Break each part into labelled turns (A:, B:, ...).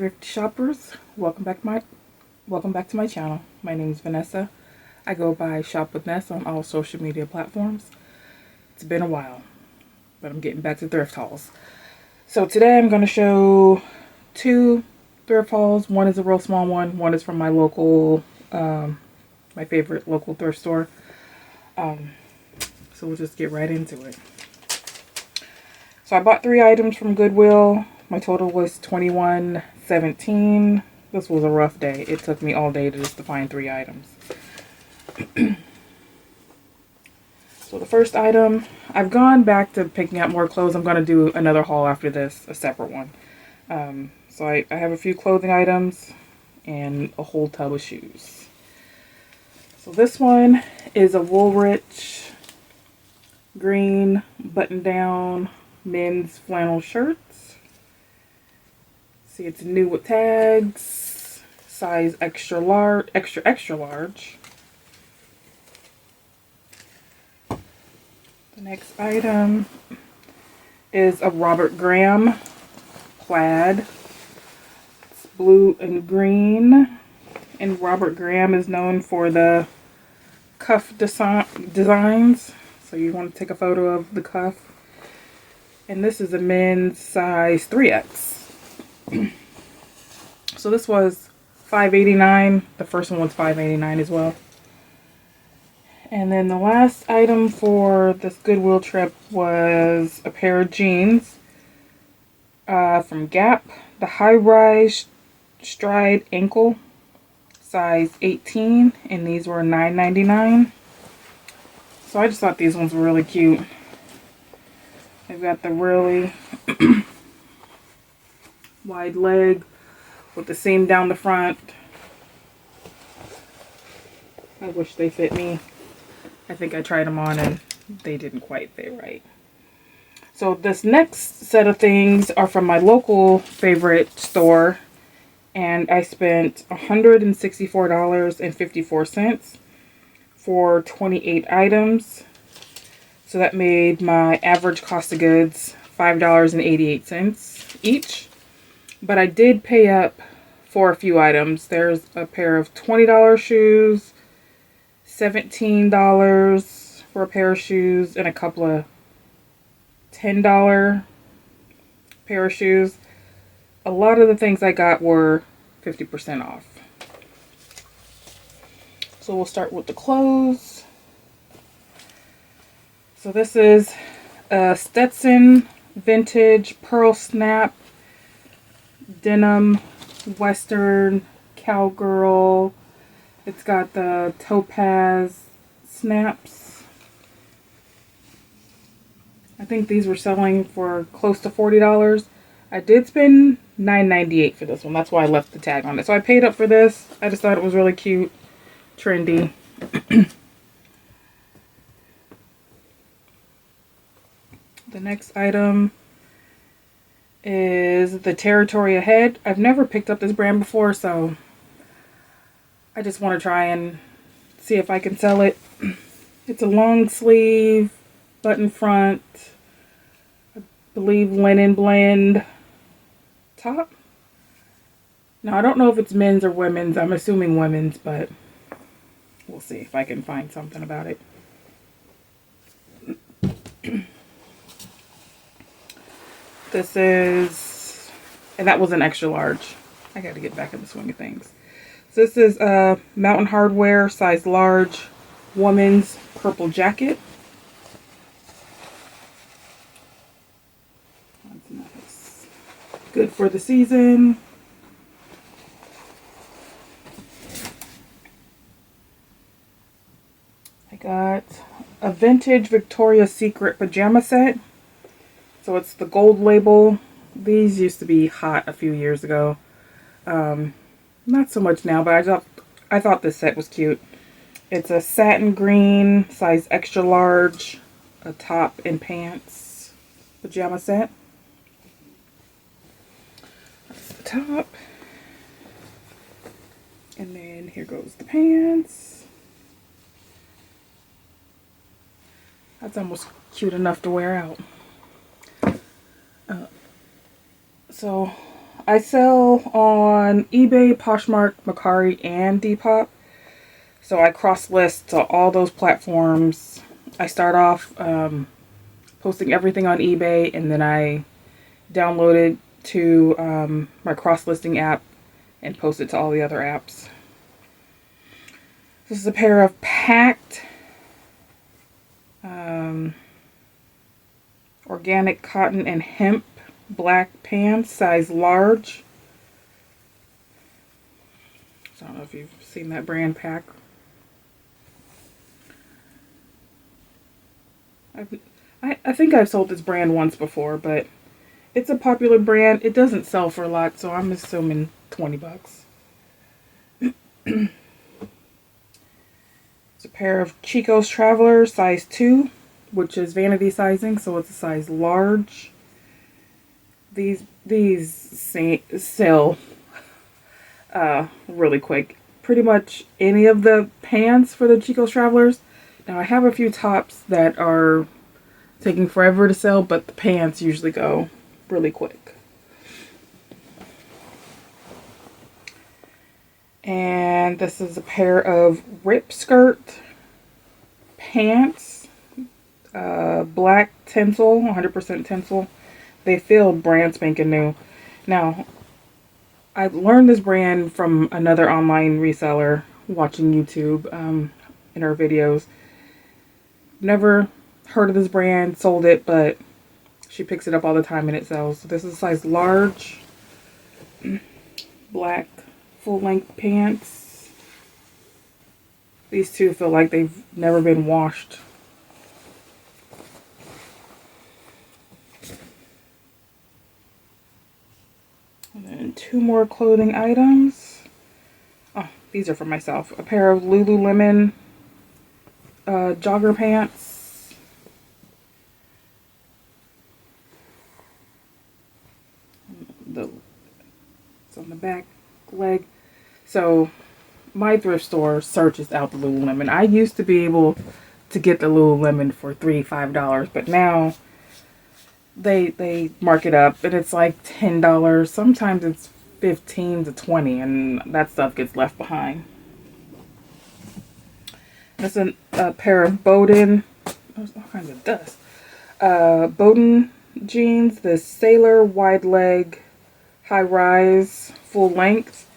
A: thrift shoppers, welcome back to my channel. My name is Vanessa. I go by Shop with Ness on all social media platforms. It's been a while, but I'm getting back to thrift hauls. So today I'm going to show two thrift hauls. One is a real small one. One is from my local, my favorite local thrift store. So we'll just get right into it. So I bought 3 items from Goodwill. My total was $21.17. This was a rough day. It took me all day to find 3 items. So the first item, I've gone back to picking up more clothes. I'm going to do another haul after this, a separate one. So I have a few clothing items and a whole tub of shoes. So this one is a Woolrich green button-down men's flannel shirt. See, it's new with tags, size extra large. The next item is a Robert Graham plaid. It's blue and green, and Robert Graham is known for the cuff designs. So you want to take a photo of the cuff. And this is a men's size 3X. So this was $5.89. The first one was $5.89 as well. And then the last item for this Goodwill trip was a pair of jeans from Gap. The high-rise stride ankle, size 18, and these were $9.99. So I just thought these ones were really cute. They've got the really wide leg with the seam down the front. I wish they fit me. I think I tried them on and they didn't quite fit right. So this next set of things are from my local favorite store, and I spent $164.54 for 28 items. So that made my average cost of goods $5.88 each. But I did pay up for a few items. There's a pair of $20 shoes, $17 for a pair of shoes, and a couple of $10 pair of shoes. A lot of the things I got were 50% off. So we'll start with the clothes. So this is a Stetson vintage pearl snap denim western cowgirl. It's got the topaz snaps. I think these were selling for close to $40. I did spend $9.98 for this one. That's why I left the tag on it. So I paid up for this. I just thought it was really cute, trendy. The next item is the Territory Ahead. I've never picked up this brand before, so I just want to try and see if I can sell it. It's a long sleeve, button front, I believe linen blend top. Now I don't know if it's men's or women's. I'm assuming women's, but we'll see if I can find something about it. This is, and that was an extra large. I got to get back in the swing of things. So this is a Mountain Hardwear size large woman's purple jacket. That's nice. Good for the season. I got a vintage Victoria's Secret pajama set. So it's the gold label. These used to be hot a few years ago. Not so much now, but I thought this set was cute. It's a satin green, size extra large, a top and pants pajama set. That's the top. And then here goes the pants. That's almost cute enough to wear out. So I sell on eBay, Poshmark, Mercari, and Depop. So I cross-list to all those platforms. I start off posting everything on eBay, and then I download it to my cross-listing app and post it to all the other apps. This is a pair of packed organic cotton and hemp black pants, size large. So I don't know if you've seen that brand, Pack. I think I've sold this brand once before, but it's a popular brand. It doesn't sell for a lot, so I'm assuming 20 bucks. It's a pair of Chico's Traveler, size 2, which is vanity sizing, so it's a size large. These sell really quick. Pretty much any of the pants for the Chico's Travelers. Now I have a few tops that are taking forever to sell, but the pants usually go really quick. And this is a pair of rip skirt pants, black tinsel, 100% tinsel. They feel brand spanking new. Now, I learned this brand from another online reseller watching YouTube in her videos. Never heard of this brand, sold it, but she picks it up all the time and it sells. So this is a size large, black full-length pants. These two feel like they've never been washed. And then 2 more clothing items. Oh, these are for myself. A pair of Lululemon jogger pants. It's on the back leg. So my thrift store searches out the Lululemon. I used to be able to get the Lululemon for $3-5, but now they mark it up and it's like $10. Sometimes it's $15 to $20, and that stuff gets left behind. That's a pair of Bowden. There's all kinds of dust. Bowden jeans. The Sailor wide leg, high rise, full length.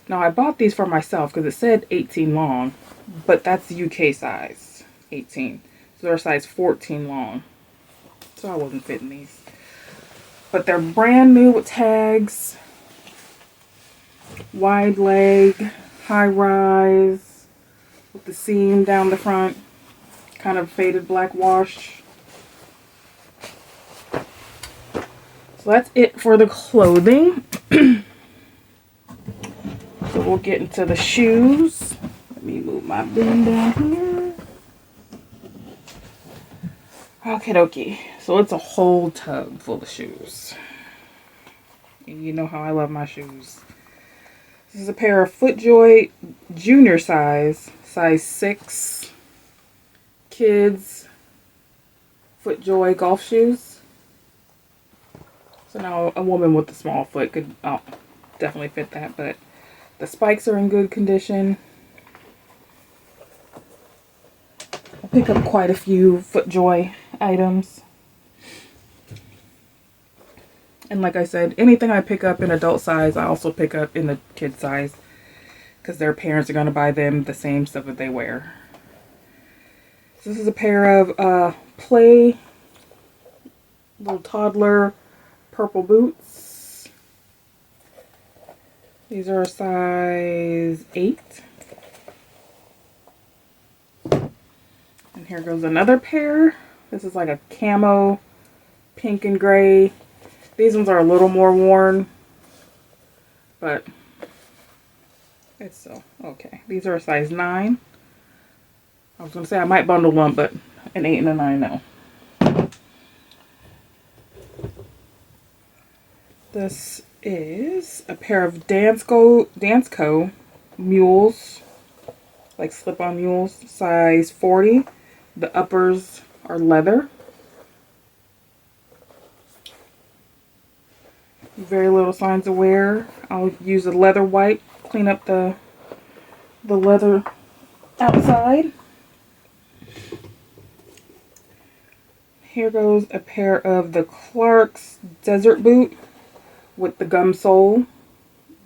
A: Now I bought these for myself because it said 18 long, but that's UK size 18. So they're size 14 long. So I wasn't fitting these. But they're brand new with tags. Wide leg, high rise, with the seam down the front. Kind of faded black wash. So that's it for the clothing. So we'll get into the shoes. Let me move my bin down here. Okie dokie. So it's a whole tub full of shoes. And you know how I love my shoes. This is a pair of FootJoy junior size 6 kids FootJoy golf shoes. So now a woman with a small foot could definitely fit that, but the spikes are in good condition. I pick up quite a few FootJoy items. And like I said, anything I pick up in adult size, I also pick up in the kid size. Because their parents are going to buy them the same stuff that they wear. So this is a pair of play little toddler purple boots. These are a size 8. And here goes another pair. This is like a camo, pink and gray. These ones are a little more worn, but it's still okay. These are a size 9. I was going to say I might bundle one, but an 8 and a 9, no. This is a pair of Danceco mules, like slip-on mules, size 40. The uppers are leather. Very little signs of wear. I'll use a leather wipe, clean up the leather outside. Here goes a pair of the Clark's Desert Boot with the gum sole.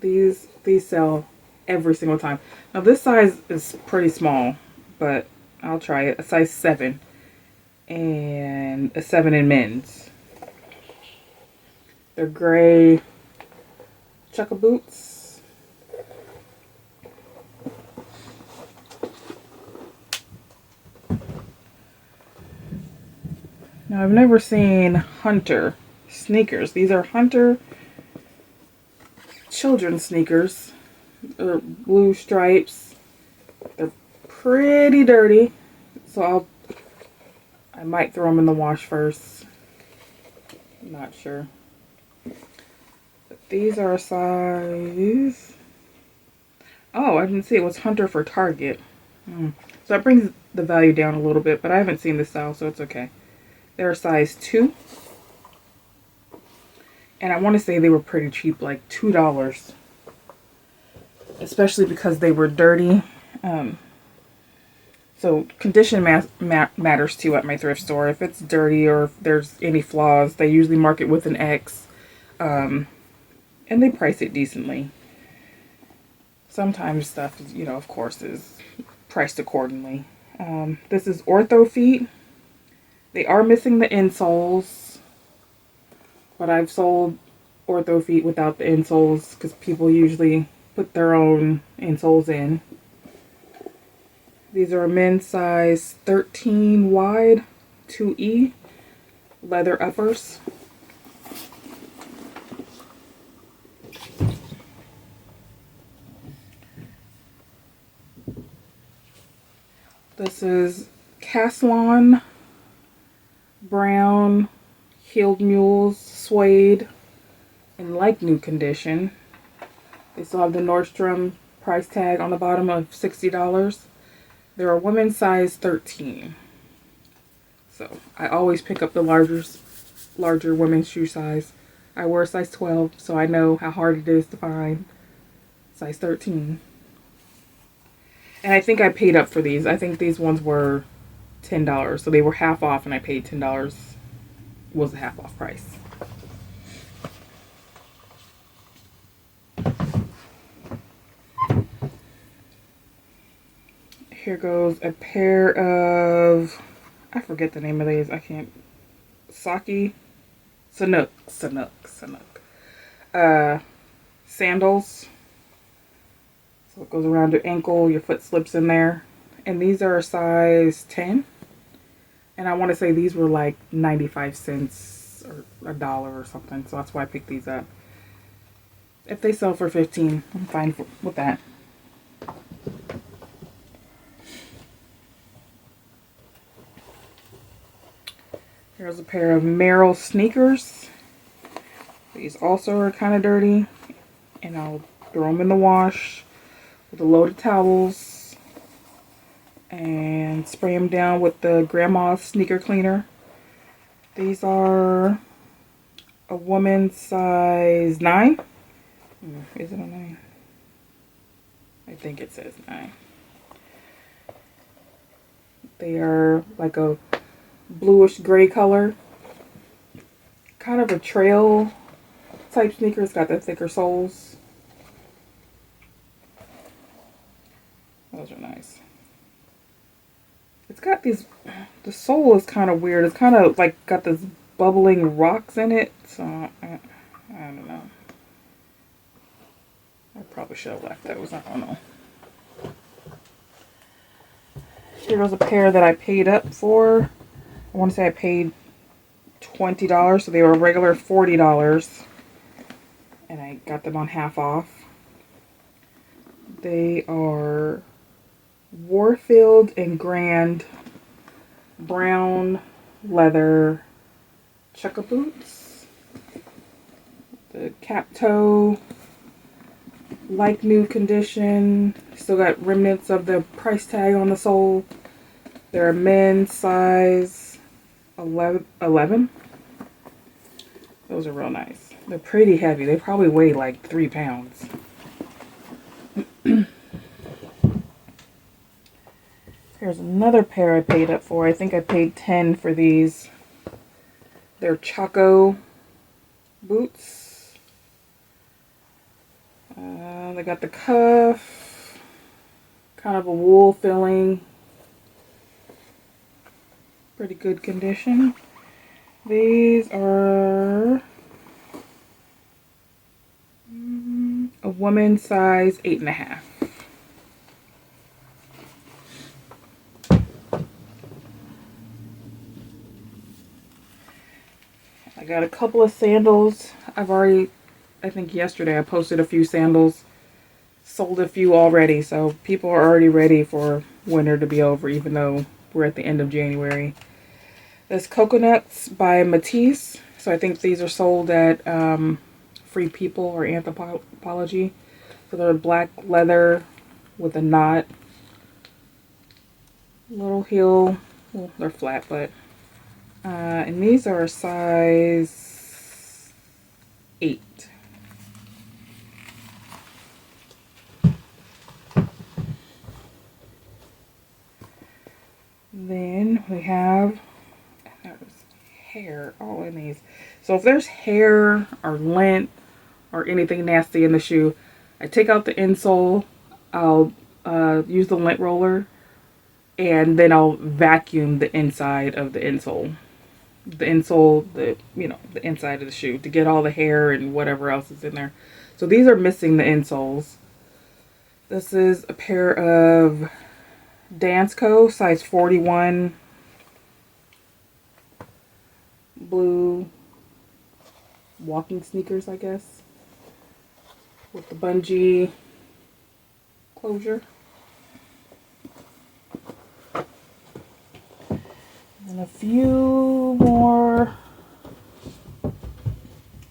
A: These sell every single time. Now this size is pretty small, but I'll try it. A size 7 and a 7 in men's. They're gray chukka boots. Now I've never seen Hunter sneakers. These are Hunter children's sneakers. They're blue stripes. They're pretty dirty, so I might throw them in the wash first. I'm not sure. But these are a size... Oh, I didn't see it was Hunter for Target. So that brings the value down a little bit, but I haven't seen this style, so it's okay. They're a size 2. And I want to say they were pretty cheap, like $2. Especially because they were dirty. So condition matters too at my thrift store. If it's dirty or if there's any flaws, they usually mark it with an X. And they price it decently. Sometimes stuff, you know, of course, is priced accordingly. This is Ortho Feet. They are missing the insoles. But I've sold Ortho Feet without the insoles because people usually put their own insoles in. These are a men's size 13 wide, 2E, leather uppers. This is Caslon brown heeled mules, suede, in like new condition. They still have the Nordstrom price tag on the bottom of $60. They're a women's size 13. So I always pick up the larger women's shoe size. I wear a size 12, so I know how hard it is to find size 13. And I think I paid up for these. I think these ones were $10. So they were half off and I paid $10. Was the half off price. Here goes a pair of, I forget the name of these. I can't. Sanuk. Sandals. So it goes around your ankle, your foot slips in there. And these are a size 10. And I want to say these were like 95 cents or $1 or something. So that's why I picked these up. If they sell for 15, I'm fine with that. Here's a pair of Merrell sneakers. These also are kind of dirty. And I'll throw them in the wash with a load of towels. And spray them down with the grandma's sneaker cleaner. These are a woman's size 9. Is it a 9? I think it says 9. They are like a bluish gray color. Kind of a trail type sneaker. It's got the thicker soles. Those are nice. It's got these, the sole is kind of weird. It's kind of like got this bubbling rocks in it. So, I don't know. I probably should have left those. I don't know. Here goes a pair that I paid up for. I want to say I paid $20. So they were a regular $40. And I got them on half off. They are Warfield and Grand brown leather chukka boots. The cap toe, like new condition. Still got remnants of the price tag on the sole. They're a men's size 11. Those are real nice. They're pretty heavy. They probably weigh like 3 pounds. Here's another pair I paid up for. I think I paid 10 for these. They're Choco boots. They got the cuff. Kind of a wool filling. Pretty good condition. These are a woman's size 8.5. I got a couple of sandals. I think yesterday I posted a few sandals. Sold a few already, so people are already ready for winter to be over, even though we're at the end of January. This Coconuts by Matisse. So I think these are sold at Free People or Anthropologie. So they're black leather with a knot. Little heel. Well, they're flat, but and these are a size 8. Then we have, there's hair all in these. So if there's hair or lint or anything nasty in the shoe, I take out the insole, I'll use the lint roller, and then I'll vacuum the inside of the insole. The insole, the inside of the shoe, to get all the hair and whatever else is in there. So these are missing the insoles. This is a pair of Danceco, size 41, blue walking sneakers, I guess, with the bungee closure. And a few more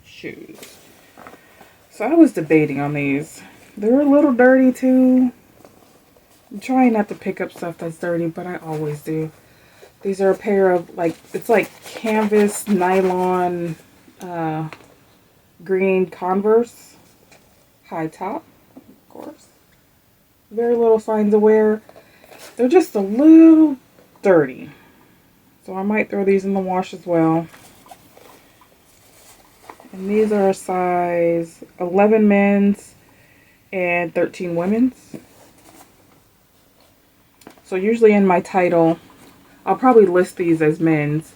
A: shoes. So I was debating on these. They're a little dirty too. I'm trying not to pick up stuff that's dirty, but I always do. These are a pair of, it's like canvas, nylon, green Converse. High top, of course. Very little signs of wear. They're just a little dirty. So I might throw these in the wash as well. And these are a size 11 men's and 13 women's. So usually in my title, I'll probably list these as men's,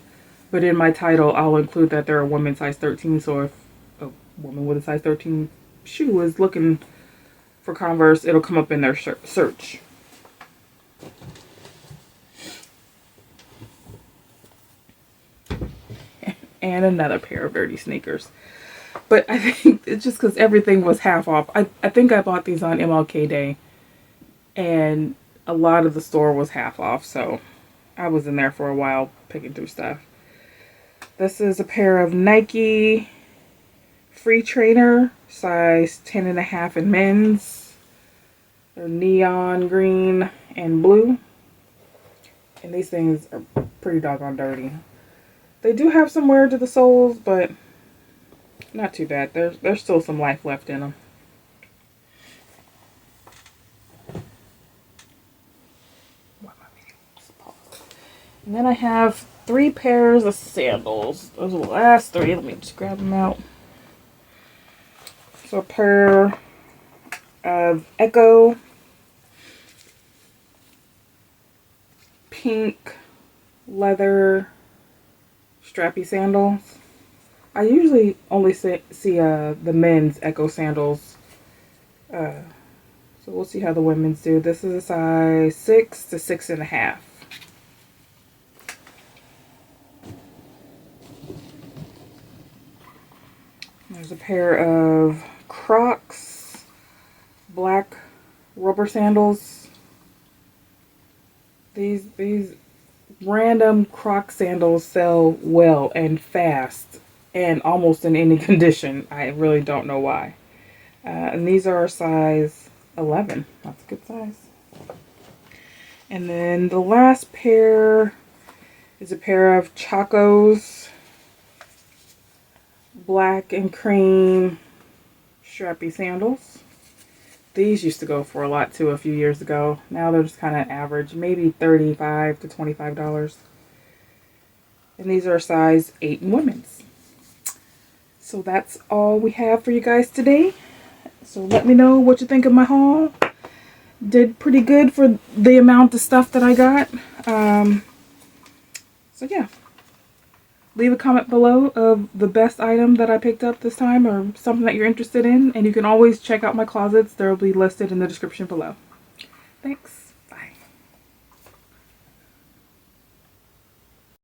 A: but in my title I'll include that they're a woman size 13. So if a woman with a size 13 shoe is looking for Converse, it'll come up in their search. And another pair of dirty sneakers. But I think it's just because everything was half off. I think I bought these on MLK Day, and a lot of the store was half off, so I was in there for a while picking through stuff. This is a pair of Nike Free Trainer, size 10.5 in men's. They're neon green and blue. And these things are pretty doggone dirty. They do have some wear to the soles, but not too bad. There's still some life left in them. And then I have 3 pairs of sandals. Those are the last 3. Let me just grab them out. So a pair of Echo pink leather strappy sandals. I usually only see the men's Echo sandals. So we'll see how the women's do. This is a size 6 to 6.5. There's a pair of Crocs black rubber sandals. These random Croc sandals sell well and fast and almost in any condition. I really don't know why. And these are a size 11. That's a good size. And then the last pair is a pair of Chacos. black and cream strappy sandals. These used to go for a lot too a few years ago. Now they're just kind of average, maybe $35 to $25. And these are a size 8 in women's. So that's all we have for you guys today. So let me know what you think of my haul. Did pretty good for the amount of stuff that I got. So yeah. Leave a comment below of the best item that I picked up this time or something that you're interested in. And you can always check out my closets. They'll be listed in the description below. Thanks.